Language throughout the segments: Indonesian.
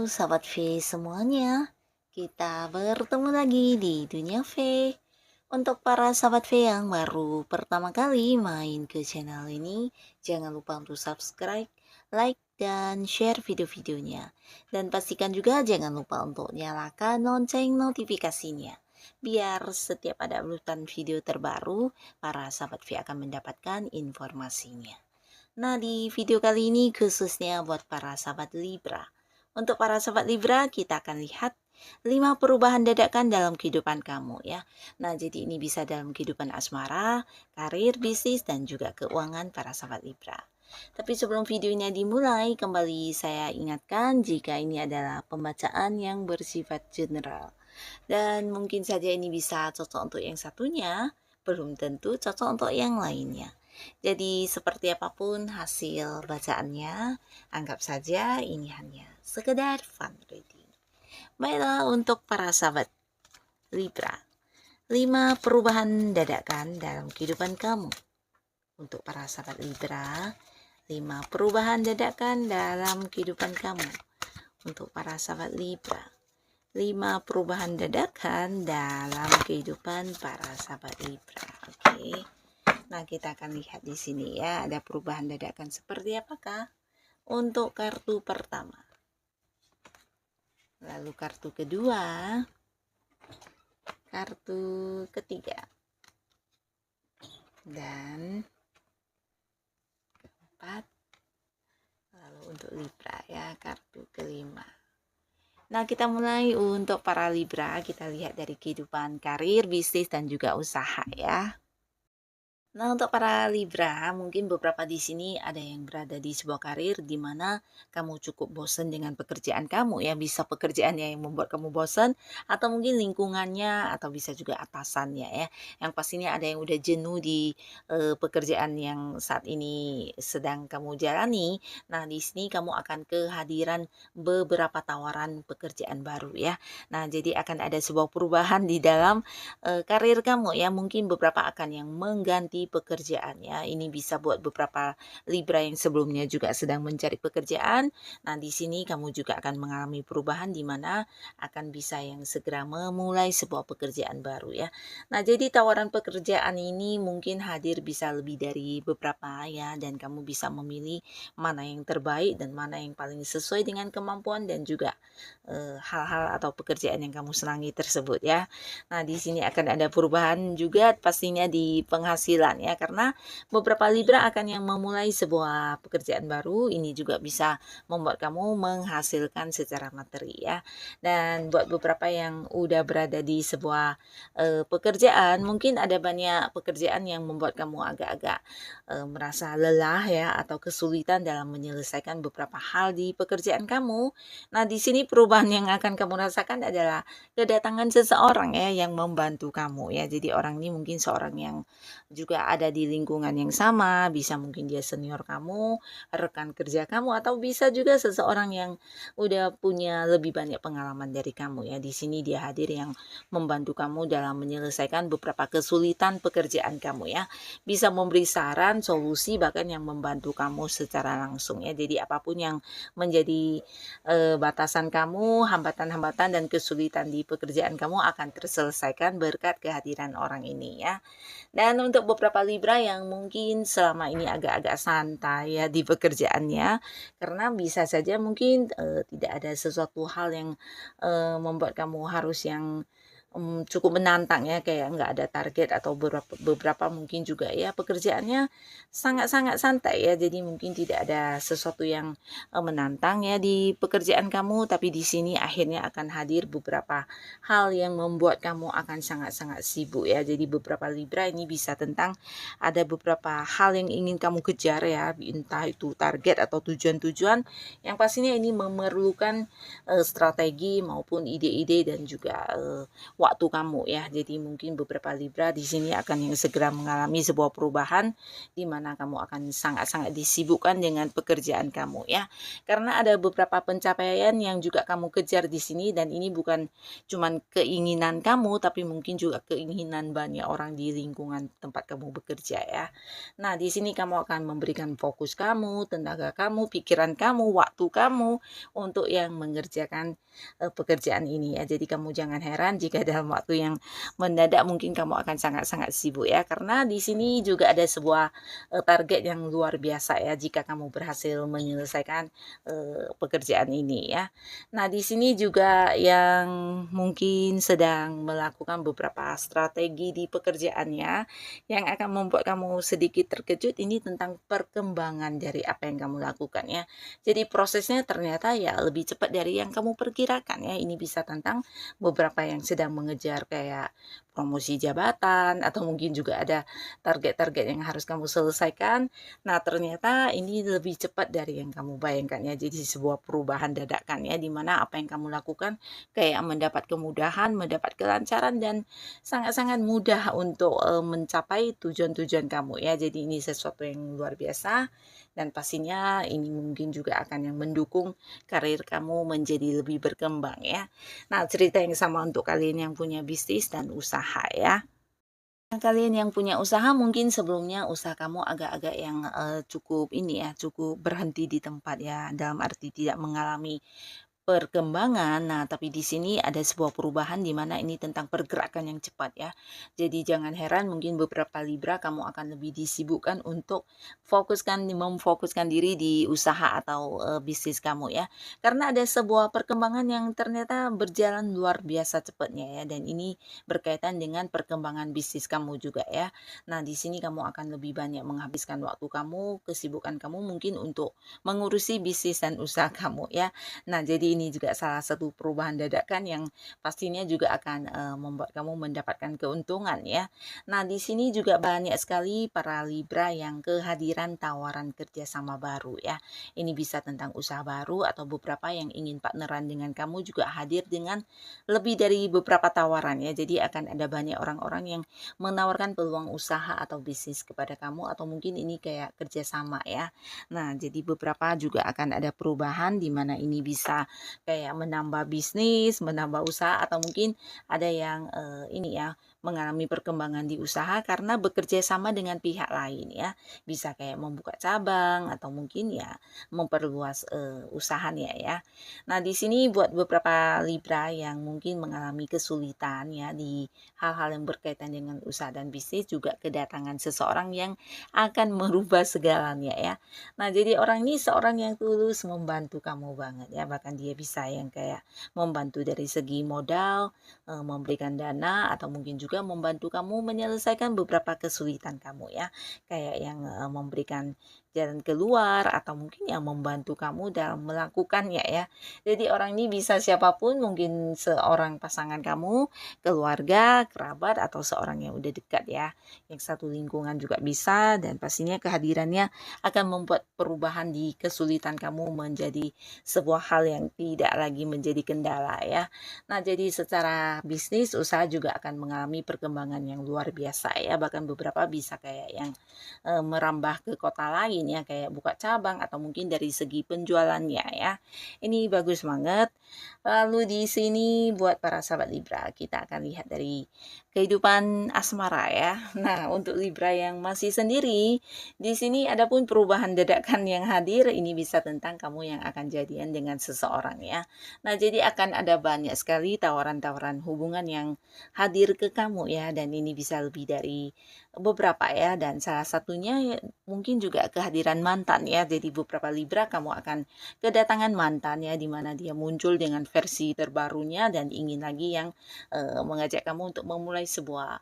Sahabat V semuanya, kita bertemu lagi di Dunia V. Untuk para sahabat V yang baru pertama kali main ke channel ini, jangan lupa untuk subscribe, like, dan share video-videonya. Dan pastikan juga jangan lupa untuk nyalakan lonceng notifikasinya. Biar setiap ada uploadan video terbaru, para sahabat V akan mendapatkan informasinya. Nah, di video kali ini khususnya buat para sahabat Libra. Untuk para sahabat Libra, kita akan lihat 5 perubahan dadakan dalam kehidupan kamu ya. Nah, jadi ini bisa dalam kehidupan asmara, karir, bisnis, dan juga keuangan para sahabat Libra. Tapi sebelum videonya dimulai, kembali saya ingatkan jika ini adalah pembacaan yang bersifat general. Dan mungkin saja ini bisa cocok untuk yang satunya, belum tentu cocok untuk yang lainnya. Jadi seperti apapun hasil bacaannya, anggap saja ini hanya sekedar fun reading. Baiklah, untuk para sahabat Libra, 5 perubahan dadakan dalam kehidupan kamu. Untuk para sahabat Libra, 5 perubahan dadakan dalam kehidupan kamu. Untuk para sahabat Libra, 5 perubahan dadakan dalam kehidupan para sahabat Libra. Oke. Nah, kita akan lihat di sini ya, ada perubahan dadakan seperti apakah untuk kartu pertama. Lalu kartu kedua, kartu ketiga, dan keempat. Lalu untuk Libra ya, kartu kelima. Nah, kita mulai untuk para Libra, kita lihat dari kehidupan karir, bisnis, dan juga usaha ya. Nah, untuk para Libra, mungkin beberapa di sini ada yang berada di sebuah karir di mana kamu cukup bosan dengan pekerjaan kamu ya, bisa pekerjaannya yang membuat kamu bosan atau mungkin lingkungannya atau bisa juga atasannya ya. Yang pastinya ada yang udah jenuh di pekerjaan yang saat ini sedang kamu jalani. Nah, di sini kamu akan kehadiran beberapa tawaran pekerjaan baru ya. Nah, jadi akan ada sebuah perubahan di dalam karir kamu ya, mungkin beberapa akan yang mengganti pekerjaannya. Ini bisa buat beberapa Libra yang sebelumnya juga sedang mencari pekerjaan. Nah, di sini kamu juga akan mengalami perubahan di mana akan bisa yang segera memulai sebuah pekerjaan baru ya. Nah, jadi tawaran pekerjaan ini mungkin hadir bisa lebih dari beberapa ya, dan kamu bisa memilih mana yang terbaik dan mana yang paling sesuai dengan kemampuan dan juga hal-hal atau pekerjaan yang kamu senangi tersebut ya. Nah, di sini akan ada perubahan juga pastinya di penghasilan ya, karena beberapa Libra akan yang memulai sebuah pekerjaan baru. Ini juga bisa membuat kamu menghasilkan secara materi ya. Dan buat beberapa yang udah berada di sebuah pekerjaan, mungkin ada banyak pekerjaan yang membuat kamu agak-agak merasa lelah ya, atau kesulitan dalam menyelesaikan beberapa hal di pekerjaan kamu. Nah, di sini perubahan yang akan kamu rasakan adalah kedatangan seseorang ya yang membantu kamu ya. Jadi orang ini mungkin seorang yang juga ada di lingkungan yang sama, bisa mungkin dia senior kamu, rekan kerja kamu, atau bisa juga seseorang yang udah punya lebih banyak pengalaman dari kamu ya. Di sini dia hadir yang membantu kamu dalam menyelesaikan beberapa kesulitan pekerjaan kamu ya. Bisa memberi saran, solusi, bahkan yang membantu kamu secara langsung ya. Jadi apapun yang menjadi batasan kamu, hambatan-hambatan dan kesulitan di pekerjaan kamu akan terselesaikan berkat kehadiran orang ini ya. Dan untuk beberapa Libra yang mungkin selama ini agak-agak santai ya di pekerjaannya, karena bisa saja mungkin tidak ada sesuatu hal yang membuat kamu harus yang cukup menantang ya, kayak nggak ada target atau beberapa mungkin juga ya pekerjaannya sangat-sangat santai ya, jadi mungkin tidak ada sesuatu yang menantang ya di pekerjaan kamu, tapi di sini akhirnya akan hadir beberapa hal yang membuat kamu akan sangat-sangat sibuk ya. Jadi beberapa Libra ini bisa tentang ada beberapa hal yang ingin kamu kejar ya, entah itu target atau tujuan-tujuan yang pastinya ini memerlukan strategi maupun ide-ide dan juga waktu kamu ya. Jadi mungkin beberapa Libra di sini akan yang segera mengalami sebuah perubahan di mana kamu akan sangat-sangat disibukkan dengan pekerjaan kamu ya. Karena ada beberapa pencapaian yang juga kamu kejar di sini, dan ini bukan cuman keinginan kamu tapi mungkin juga keinginan banyak orang di lingkungan tempat kamu bekerja ya. Nah, di sini kamu akan memberikan fokus kamu, tenaga kamu, pikiran kamu, waktu kamu untuk yang mengerjakan pekerjaan ini ya. Jadi kamu jangan heran jika dalam waktu yang mendadak mungkin kamu akan sangat-sangat sibuk ya, karena di sini juga ada sebuah target yang luar biasa ya jika kamu berhasil menyelesaikan pekerjaan ini ya. Nah, di sini juga yang mungkin sedang melakukan beberapa strategi di pekerjaannya yang akan membuat kamu sedikit terkejut ini tentang perkembangan dari apa yang kamu lakukan ya. Jadi prosesnya ternyata ya lebih cepat dari yang kamu perkirakan ya. Ini bisa tentang beberapa yang sedang mengejar kayak promosi jabatan, atau mungkin juga ada target-target yang harus kamu selesaikan. Nah, ternyata ini lebih cepat dari yang kamu bayangkan ya. Jadi sebuah perubahan dadakan ya, dimana apa yang kamu lakukan kayak mendapat kemudahan, mendapat kelancaran, dan sangat-sangat mudah untuk mencapai tujuan-tujuan kamu ya. Jadi ini sesuatu yang luar biasa, dan pastinya ini mungkin juga akan yang mendukung karir kamu menjadi lebih berkembang ya. Nah, cerita yang sama untuk kalian yang punya bisnis dan usaha ya. Nah, kalian yang punya usaha mungkin sebelumnya usaha kamu agak-agak yang cukup ini ya, cukup berhenti di tempat ya, dalam arti tidak mengalami perkembangan. Nah, tapi di sini ada sebuah perubahan di mana ini tentang pergerakan yang cepat ya. Jadi jangan heran mungkin beberapa Libra kamu akan lebih disibukkan untuk memfokuskan diri di usaha atau bisnis kamu ya. Karena ada sebuah perkembangan yang ternyata berjalan luar biasa cepatnya ya, dan ini berkaitan dengan perkembangan bisnis kamu juga ya. Nah, di sini kamu akan lebih banyak menghabiskan waktu kamu, kesibukan kamu mungkin untuk mengurusi bisnis dan usaha kamu ya. Nah, jadi ini juga salah satu perubahan dadakan yang pastinya juga akan membuat kamu mendapatkan keuntungan ya. Nah, di sini juga banyak sekali para Libra yang kehadiran tawaran kerjasama baru ya. Ini bisa tentang usaha baru, atau beberapa yang ingin partneran dengan kamu juga hadir dengan lebih dari beberapa tawaran ya. Jadi akan ada banyak orang-orang yang menawarkan peluang usaha atau bisnis kepada kamu, atau mungkin ini kayak kerjasama ya. Nah, jadi beberapa juga akan ada perubahan di mana ini bisa kayak menambah bisnis, menambah usaha, atau mungkin ada yang ini ya, mengalami perkembangan di usaha karena bekerja sama dengan pihak lain ya. Bisa kayak membuka cabang atau mungkin ya memperluas usahanya ya. Nah, di sini buat beberapa Libra yang mungkin mengalami kesulitan ya di hal-hal yang berkaitan dengan usaha dan bisnis, juga kedatangan seseorang yang akan merubah segalanya ya. Nah, jadi orang ini seorang yang tulus membantu kamu banget ya. Bahkan dia bisa yang kayak membantu dari segi modal, memberikan dana, atau mungkin juga membantu kamu menyelesaikan beberapa kesulitan kamu ya. Kayak yang memberikan jalan keluar, atau mungkin yang membantu kamu dalam melakukannya ya. Jadi orang ini bisa siapapun, mungkin seorang pasangan kamu, keluarga, kerabat, atau seorang yang udah dekat ya. Yang satu lingkungan juga bisa, dan pastinya kehadirannya akan membuat perubahan di kesulitan kamu menjadi sebuah hal yang tidak lagi menjadi kendala ya. Nah, jadi secara bisnis usaha juga akan mengalami perkembangan yang luar biasa ya. Bahkan beberapa bisa kayak yang merambah ke kota lain ya, kayak buka cabang, atau mungkin dari segi penjualannya ya. Ini bagus banget. Lalu di sini buat para sahabat Libra, kita akan lihat dari kehidupan asmara ya. Nah, untuk Libra yang masih sendiri, di sini ada pun perubahan dadakan yang hadir. Ini bisa tentang kamu yang akan jadian dengan seseorang ya. Nah, jadi akan ada banyak sekali tawaran-tawaran hubungan yang hadir ke kamu ya, dan ini bisa lebih dari beberapa ya, dan salah satunya ya, mungkin juga kehadiran mantan ya. Jadi beberapa Libra kamu akan kedatangan mantan ya, dimana dia muncul dengan versi terbarunya dan ingin lagi yang mengajak kamu untuk memulai sebuah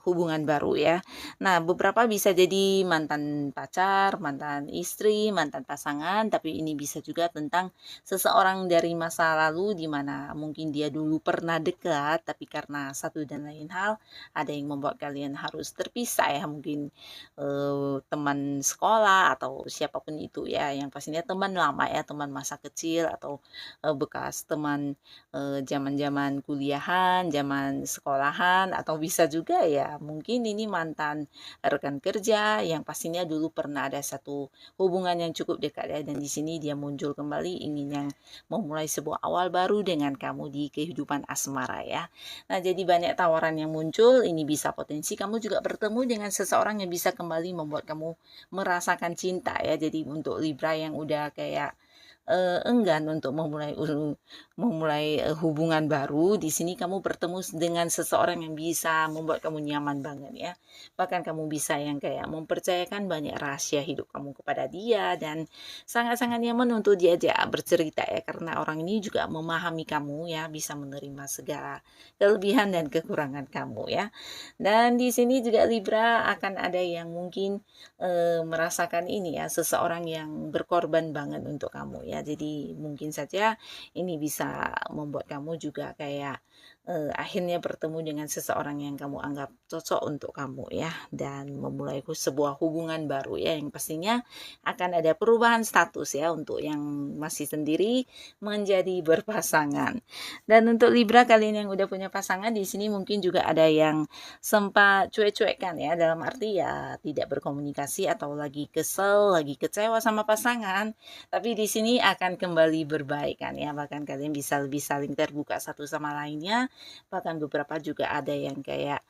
hubungan baru ya. Nah, beberapa bisa jadi mantan pacar, mantan istri, mantan pasangan, tapi ini bisa juga tentang seseorang dari masa lalu di mana mungkin dia dulu pernah dekat, tapi karena satu dan lain hal ada yang membuat kalian harus terpisah ya, mungkin teman sekolah atau siapapun itu ya, yang pastinya teman lama ya, teman masa kecil atau bekas teman zaman-zaman kuliahan, zaman sekolahan, atau bisa juga ya mungkin ini mantan rekan kerja yang pastinya dulu pernah ada satu hubungan yang cukup dekat ya, dan di sini dia muncul kembali ingin yang memulai sebuah awal baru dengan kamu di kehidupan asmara ya. Nah, jadi banyak tawaran yang muncul, ini bisa potensi kamu juga bertemu dengan seseorang yang bisa kembali membuat kamu merasakan cinta ya. Jadi untuk Libra yang udah kayak enggan untuk memulai hubungan baru, di sini kamu bertemu dengan seseorang yang bisa membuat kamu nyaman banget ya. Bahkan kamu bisa yang kayak mempercayakan banyak rahasia hidup kamu kepada dia, dan sangat-sangat nyaman untuk diajak bercerita ya, karena orang ini juga memahami kamu ya, bisa menerima segala kelebihan dan kekurangan kamu ya. Dan di sini juga Libra akan ada yang mungkin merasakan ini ya, seseorang yang berkorban banget untuk kamu ya. Jadi mungkin saja ini bisa membuat kamu juga kayak akhirnya bertemu dengan seseorang yang kamu anggap cocok untuk kamu ya, dan memulai sebuah hubungan baru ya, yang pastinya akan ada perubahan status ya untuk yang masih sendiri menjadi berpasangan. Dan untuk Libra kalian yang udah punya pasangan, di sini mungkin juga ada yang sempat cuek-cuekkan ya, dalam arti ya tidak berkomunikasi atau lagi kesel, lagi kecewa sama pasangan, tapi di sini akan kembali berbaik kan ya, bahkan kalian bisa lebih saling terbuka satu sama lainnya, bahkan beberapa juga ada yang kayak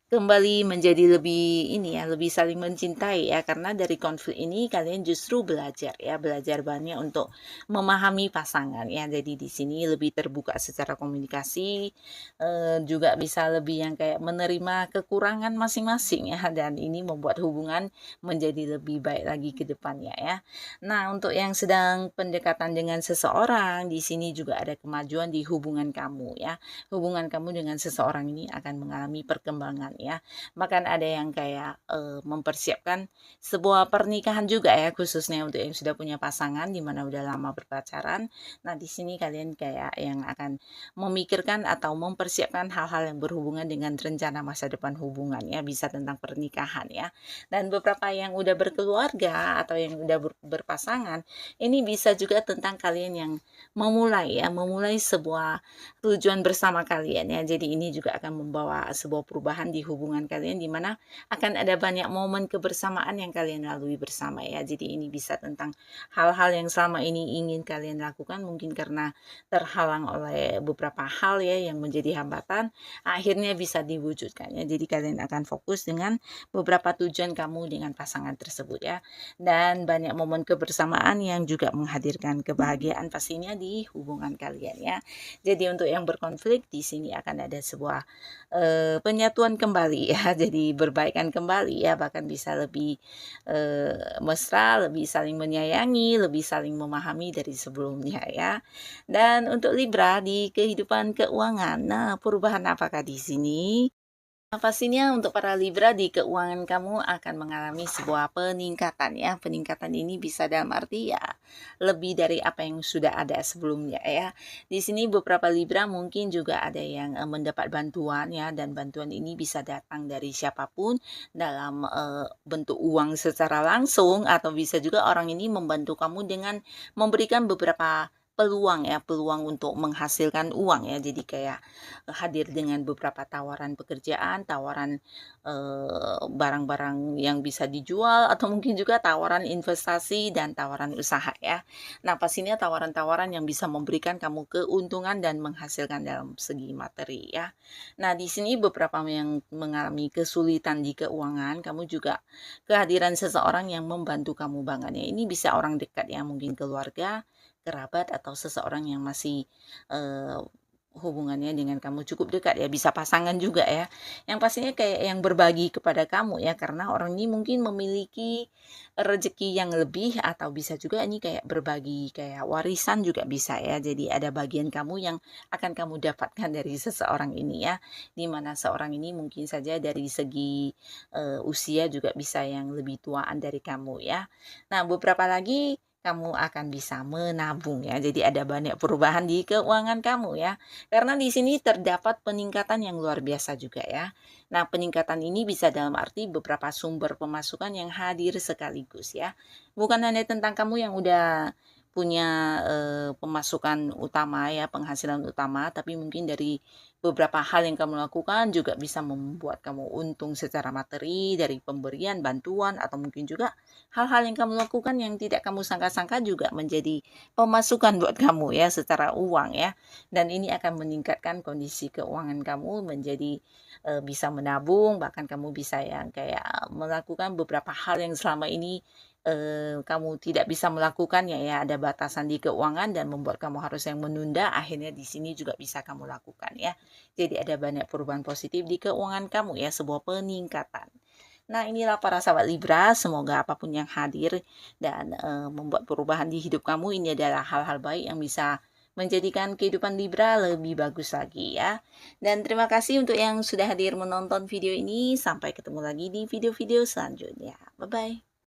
kembali menjadi lebih ini ya, lebih saling mencintai ya, karena dari konflik ini kalian justru belajar ya, belajar banyak untuk memahami pasangan ya. Jadi di sini lebih terbuka secara komunikasi, juga bisa lebih yang kayak menerima kekurangan masing-masing ya, dan ini membuat hubungan menjadi lebih baik lagi ke depannya ya. Nah, untuk yang sedang pendekatan dengan seseorang, di sini juga ada kemajuan di hubungan kamu ya. Hubungan kamu dengan seseorang ini akan mengalami perkembangan ya. Bahkan ada yang kayak mempersiapkan sebuah pernikahan juga ya, khususnya untuk yang sudah punya pasangan di mana udah lama berpacaran. Nah, di sini kalian kayak yang akan memikirkan atau mempersiapkan hal-hal yang berhubungan dengan rencana masa depan hubungan ya, bisa tentang pernikahan ya. Dan beberapa yang udah berkeluarga atau yang udah berpasangan, ini bisa juga tentang kalian yang memulai ya, memulai sebuah tujuan bersama kalian ya. Jadi ini juga akan membawa sebuah perubahan di hubungan kalian, di mana akan ada banyak momen kebersamaan yang kalian lalui bersama ya. Jadi ini bisa tentang hal-hal yang selama ini ingin kalian lakukan, mungkin karena terhalang oleh beberapa hal ya yang menjadi hambatan, akhirnya bisa diwujudkan ya. Jadi kalian akan fokus dengan beberapa tujuan kamu dengan pasangan tersebut ya. Dan banyak momen kebersamaan yang juga menghadirkan kebahagiaan pastinya di hubungan kalian ya. Jadi untuk yang berkonflik di sini akan ada sebuah penyatuan kembali ya, jadi berbaikan kembali ya, bahkan bisa lebih mesra, lebih saling menyayangi, lebih saling memahami dari sebelumnya ya. Dan untuk Libra di kehidupan keuangan, nah perubahan apakah di sini? Nah, pastinya untuk para Libra di keuangan kamu akan mengalami sebuah peningkatan ya. Peningkatan ini bisa dalam arti ya lebih dari apa yang sudah ada sebelumnya ya. Di sini beberapa Libra mungkin juga ada yang mendapat bantuan ya, dan bantuan ini bisa datang dari siapapun dalam bentuk uang secara langsung, atau bisa juga orang ini membantu kamu dengan memberikan beberapa peluang ya, peluang untuk menghasilkan uang ya. Jadi kayak hadir dengan beberapa tawaran pekerjaan, tawaran barang-barang yang bisa dijual, atau mungkin juga tawaran investasi dan tawaran usaha ya. Nah, pastinya tawaran-tawaran yang bisa memberikan kamu keuntungan dan menghasilkan dalam segi materi ya. Nah, di sini beberapa yang mengalami kesulitan di keuangan, kamu juga kehadiran seseorang yang membantu kamu banget ya. Ini bisa orang dekat ya, mungkin keluarga, kerabat, atau seseorang yang masih hubungannya dengan kamu cukup dekat ya, bisa pasangan juga ya. Yang pastinya kayak yang berbagi kepada kamu ya, karena orang ini mungkin memiliki rezeki yang lebih atau bisa juga ini kayak berbagi kayak warisan juga bisa ya. Jadi ada bagian kamu yang akan kamu dapatkan dari seseorang ini ya. Di mana seorang ini mungkin saja dari segi usia juga bisa yang lebih tuaan dari kamu ya. Nah, beberapa lagi kamu akan bisa menabung ya. Jadi ada banyak perubahan di keuangan kamu ya. Karena di sini terdapat peningkatan yang luar biasa juga ya. Nah, peningkatan ini bisa dalam arti beberapa sumber pemasukan yang hadir sekaligus ya. Bukan hanya tentang kamu yang udah punya pemasukan utama ya, penghasilan utama, tapi mungkin dari beberapa hal yang kamu lakukan juga bisa membuat kamu untung secara materi dari pemberian bantuan atau mungkin juga hal-hal yang kamu lakukan yang tidak kamu sangka-sangka juga menjadi pemasukan buat kamu ya secara uang ya. Dan ini akan meningkatkan kondisi keuangan kamu menjadi bisa menabung, bahkan kamu bisa yang kayak melakukan beberapa hal yang selama ini kamu tidak bisa melakukannya ya, ada batasan di keuangan dan membuat kamu harus yang menunda, akhirnya di sini juga bisa kamu lakukan ya. Jadi ada banyak perubahan positif di keuangan kamu ya, sebuah peningkatan. Nah, inilah para sahabat Libra, semoga apapun yang hadir dan membuat perubahan di hidup kamu ini adalah hal-hal baik yang bisa menjadikan kehidupan Libra lebih bagus lagi ya. Dan terima kasih untuk yang sudah hadir menonton video ini. Sampai ketemu lagi di video-video selanjutnya. Bye-bye.